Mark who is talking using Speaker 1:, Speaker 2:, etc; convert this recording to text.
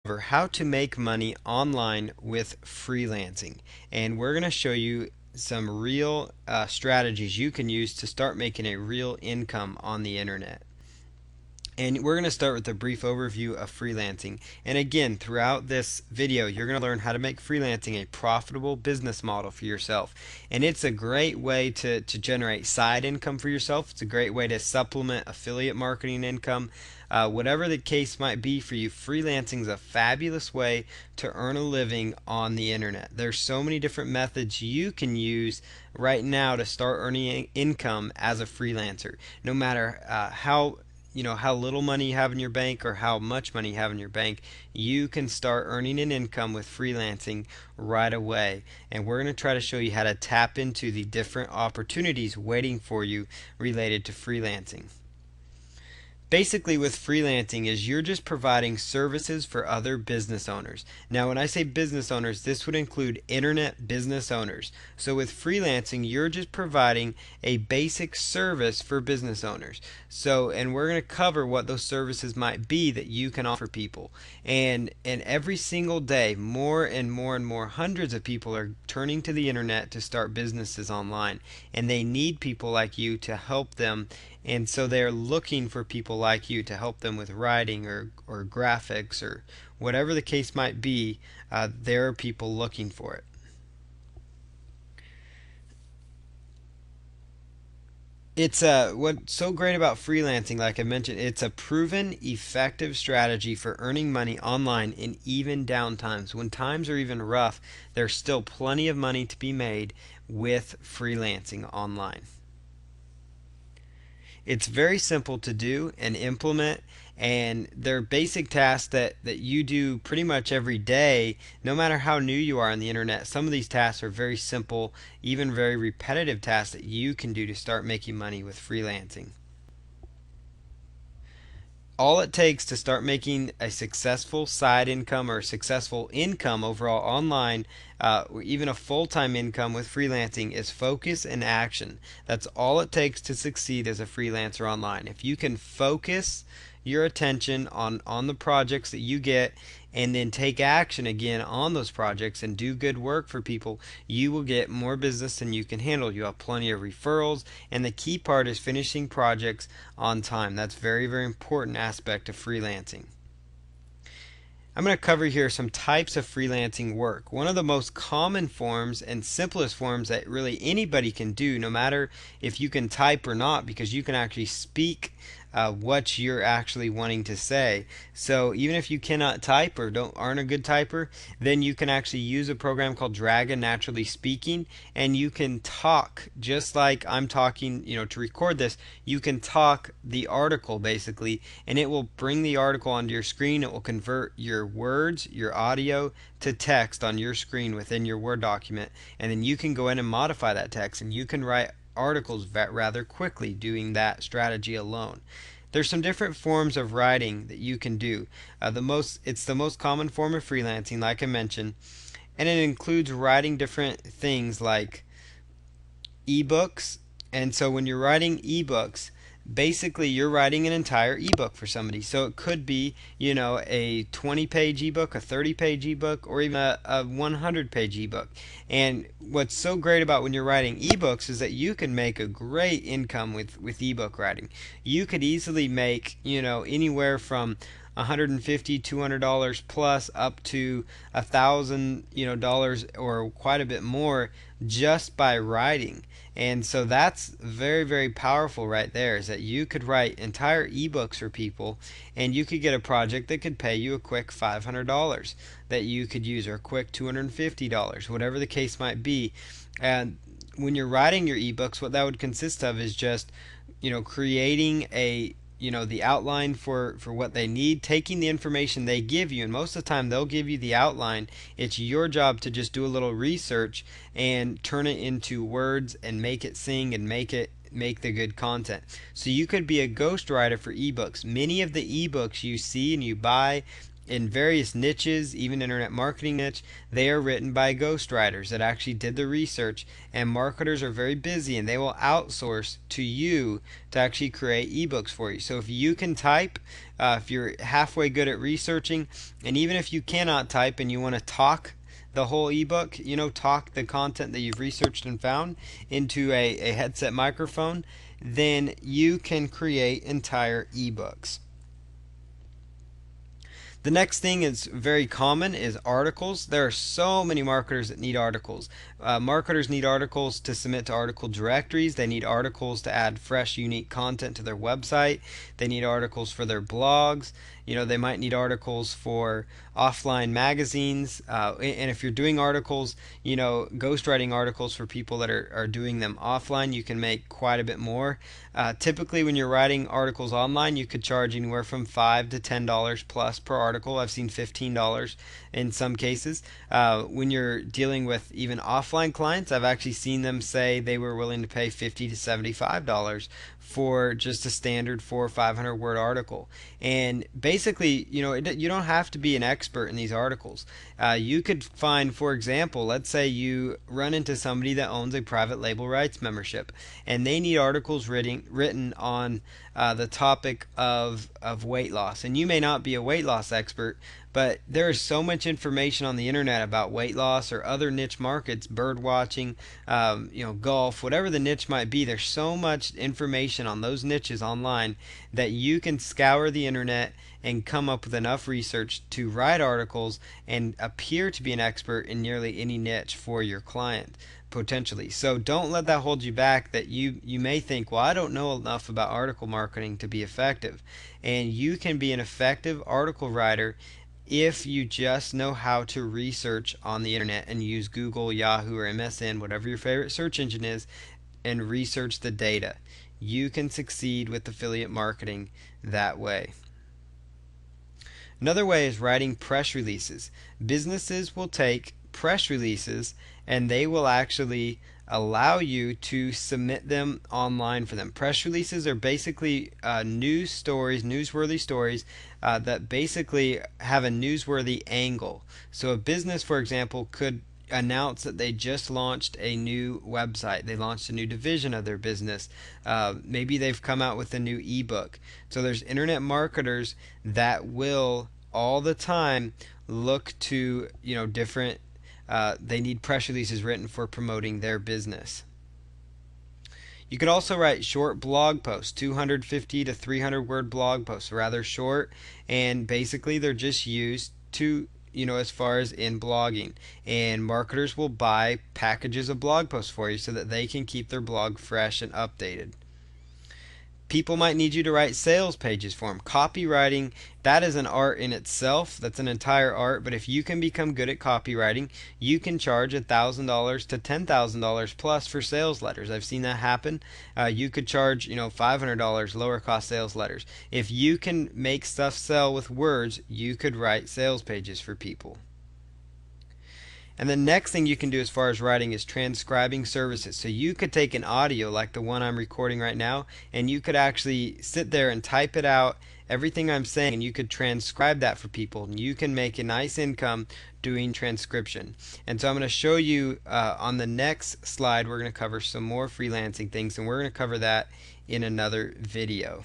Speaker 1: How to make money online with freelancing, and we're going to show you some real strategies you can use to start making a real income on the internet. And we're going to start with a brief overview of freelancing. And again, throughout this video, you're going to learn how to make freelancing a profitable business model for yourself. And it's a great way to generate side income for yourself. It's a great way to supplement affiliate marketing income. Whatever the case might be for you, freelancing is a fabulous way to earn a living on the internet. There's so many different methods you can use right now to start earning income as a freelancer. No matter how little money you have in your bank or how much money you have in your bank, you can start earning an income with freelancing right away. And we're going to try to show you how to tap into the different opportunities waiting for you related to freelancing. Basically, with freelancing is you're just providing services for other business owners. Now when I say business owners, this would include internet business owners. So with freelancing, you're just providing a basic service for business owners. And we're going to cover what those services might be that you can offer people. And every single day, more and more and more, hundreds of people are turning to the internet to start businesses online, and they need people like you to help them. And so they're looking for people like you to help them with writing or graphics or whatever the case might be. There are people looking for it. It's what's so great about freelancing, like I mentioned, it's a proven effective strategy for earning money online in even down times. When times are even rough, there's still plenty of money to be made with freelancing online. It's very simple to do and implement, and they're basic tasks that you do pretty much every day, no matter how new you are on the internet. Some of these tasks are very simple, even very repetitive tasks that you can do to start making money with freelancing. All it takes to start making a successful side income or successful income overall online, or even a full-time income with freelancing, is focus and action. That's all it takes to succeed as a freelancer online. If you can focus your attention on the projects that you get and then take action again on those projects and do good work for people, you will get more business than you can handle. You have plenty of referrals, and the key part is finishing projects on time. That's very, very important aspect of freelancing. I'm going to cover here some types of freelancing work. One of the most common forms and simplest forms that really anybody can do, no matter if you can type or not, because you can actually speak what you're actually wanting to say. So even if you cannot type or aren't a good typer, then you can actually use a program called Dragon Naturally Speaking, and you can talk just like I'm talking. To record this, you can talk the article basically, and it will bring the article onto your screen. It will convert your words, your audio, to text on your screen within your Word document, and then you can go in and modify that text, and you can write articles rather quickly doing that strategy alone. There's some different forms of writing that you can do. It's the most common form of freelancing, like I mentioned, and it includes writing different things like ebooks. And so when you're writing ebooks, basically you're writing an entire ebook for somebody. So it could be, a 20-page ebook, a 30-page ebook, or even a 100-page ebook. And what's so great about when you're writing ebooks is that you can make a great income with ebook writing. You could easily make, anywhere from $150, $200 plus up to $1,000, or quite a bit more just by writing. And so that's very, very powerful right there, is that you could write entire ebooks for people, and you could get a project that could pay you a quick $500 that you could use, or a quick $250, whatever the case might be. And when you're writing your ebooks, what that would consist of is just, creating the outline for what they need, taking the information they give you, and most of the time they'll give you the outline. It's your job to just do a little research and turn it into words and make it sing and make the good content. So you could be a ghostwriter for ebooks. Many of the ebooks you see and you buy in various niches, even internet marketing niche, they are written by ghostwriters that actually did the research. And marketers are very busy and they will outsource to you to actually create ebooks for you. So if you can type, if you're halfway good at researching, and even if you cannot type and you want to talk the whole ebook, talk the content that you've researched and found into a headset microphone, then you can create entire ebooks. The next thing is very common is articles. There are so many marketers that need articles. Marketers need articles to submit to article directories. They need articles to add fresh, unique content to their website. They need articles for their blogs. They might need articles for offline magazines. And if you're doing articles, ghostwriting articles for people that are doing them offline, you can make quite a bit more. Typically, when you're writing articles online, you could charge anywhere from $5 to $10 plus per article. I've seen $15 in some cases. When you're dealing with even offline clients, I've actually seen them say they were willing to pay $50 to $75 for just a standard 400 or 500 word article. And basically, you don't have to be an expert in these articles. You could find, for example, let's say you run into somebody that owns a private label rights membership and they need articles written on the topic of weight loss. And you may not be a weight loss expert, but there is so much information on the internet about weight loss or other niche markets, bird watching, golf, whatever the niche might be. There's so much information on those niches online that you can scour the internet and come up with enough research to write articles and appear to be an expert in nearly any niche for your client potentially. So don't let that hold you back, that you may think, well, I don't know enough about article marketing to be effective. And you can be an effective article writer if you just know how to research on the internet and use Google, Yahoo, or MSN, whatever your favorite search engine is, and research the data. You can succeed with affiliate marketing that way. Another way is writing press releases. Businesses will take press releases and they will actually allow you to submit them online for them. Press releases are basically news stories, newsworthy stories that basically have a newsworthy angle. So a business, for example, could announce that they just launched a new website. They launched a new division of their business. Maybe they've come out with a new ebook. So there's internet marketers that will all the time look to different they need press releases written for promoting their business. You could also write short blog posts, 250 to 300 word blog posts, rather short, and basically they're just used to as far as in blogging, and marketers will buy packages of blog posts for you so that they can keep their blog fresh and updated. People might need you to write sales pages for them. Copywriting, that is an art in itself. That's an entire art. But if you can become good at copywriting, you can charge $1,000 to $10,000 plus for sales letters. I've seen that happen. You could charge, $500 lower cost sales letters. If you can make stuff sell with words, you could write sales pages for people. And the next thing you can do as far as writing is transcribing services. So you could take an audio like the one I'm recording right now, and you could actually sit there and type it out, everything I'm saying, and you could transcribe that for people. And you can make a nice income doing transcription. And so I'm going to show you on the next slide, we're going to cover some more freelancing things, and we're going to cover that in another video.